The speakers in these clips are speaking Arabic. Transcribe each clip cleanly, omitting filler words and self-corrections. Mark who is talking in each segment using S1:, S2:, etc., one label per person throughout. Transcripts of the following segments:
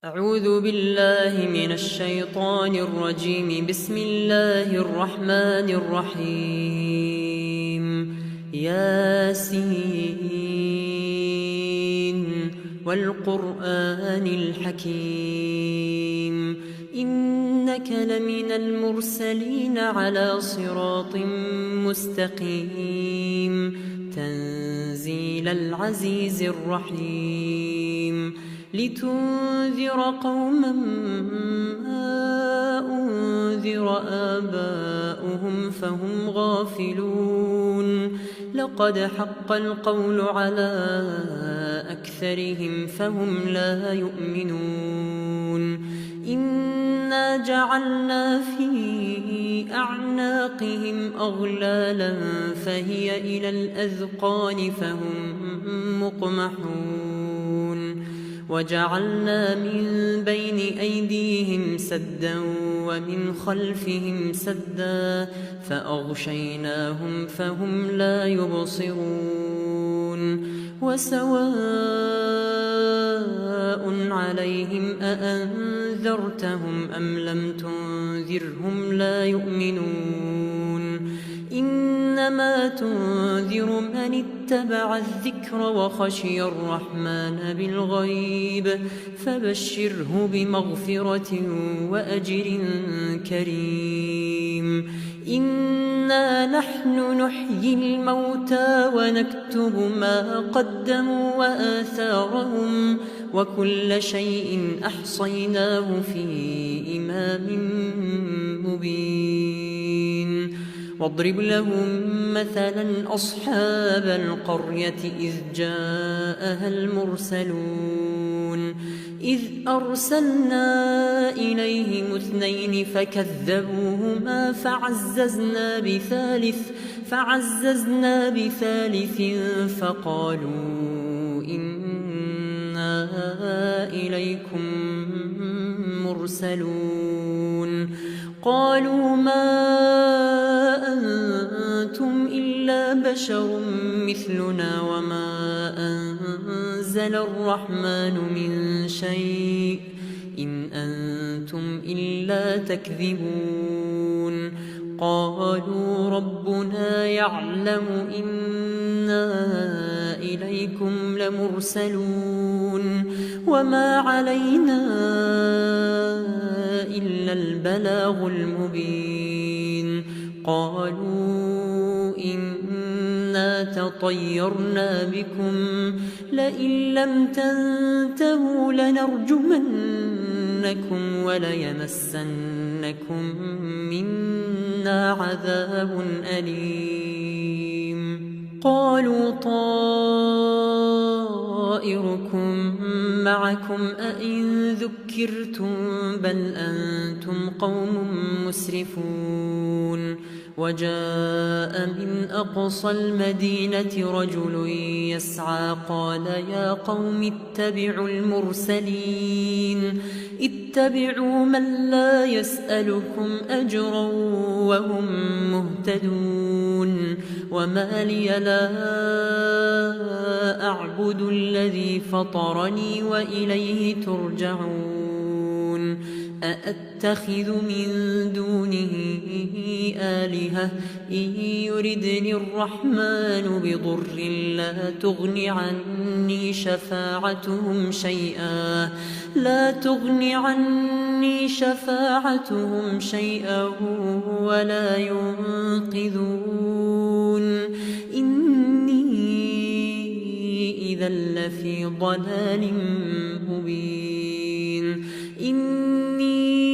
S1: أعوذ بالله من الشيطان الرجيم. بسم الله الرحمن الرحيم. ياسين والقرآن الحكيم إنك لمن المرسلين على صراط مستقيم تنزيل العزيز الرحيم لتنذر قوما ما أنذر آباؤهم فهم غافلون لقد حق القول على أكثرهم فهم لا يؤمنون إنا جعلنا في أعناقهم أغلالا فهي إلى الأذقان فهم مقمحون وجعلنا من بين أيديهم سدا ومن خلفهم سدا فأغشيناهم فهم لا يبصرون وسواء عليهم أأنذرتهم أم لم تنذرهم لا يؤمنون إنما تنذر من اتبع الذكر وخشي الرحمن بالغيب فبشره بمغفرة وأجر كريم إنا نحن نحيي الموتى ونكتب ما قدموا وآثارهم وكل شيء أحصيناه في إمام مبين واضرب لهم مثلا أصحاب القرية إذ جاءها المرسلون إذ أرسلنا إليهم اثنين فكذبوهما فعززنا بثالث فقالوا إنا إليكم مرسلون قالوا ما أنتم إلا بشر مثلنا وما أنزل الرحمن من شيء إن أنتم إلا تكذبون قالوا ربنا يعلم إنا إليكم لمرسلون وما علينا إلا البلاغ المبين قالوا إنا تطيرنا بكم لئن لم تنتهوا لنرجمنكم وليمسنكم منا عذاب أليم قالوا طائركم معكم أئن ذكرتم بل أنتم قوم مسرفون وجاء من أقصى المدينة رجل يسعى قال يا قوم اتبعوا المرسلين اتبعوا من لا يسألكم أجرا وهم مهتدون وما لي لا أعبد الذي فطرني وإليه ترجعون أأتخذ من دونه آلهة إن يردني الرحمن بضر لا تغن عني شفاعتهم شيئا ولا ينقذون إني إذا لفي ضلال مبين إني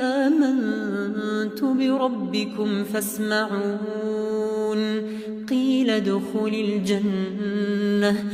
S1: آمنت بربكم فاسمعون قيل ادخل الجنة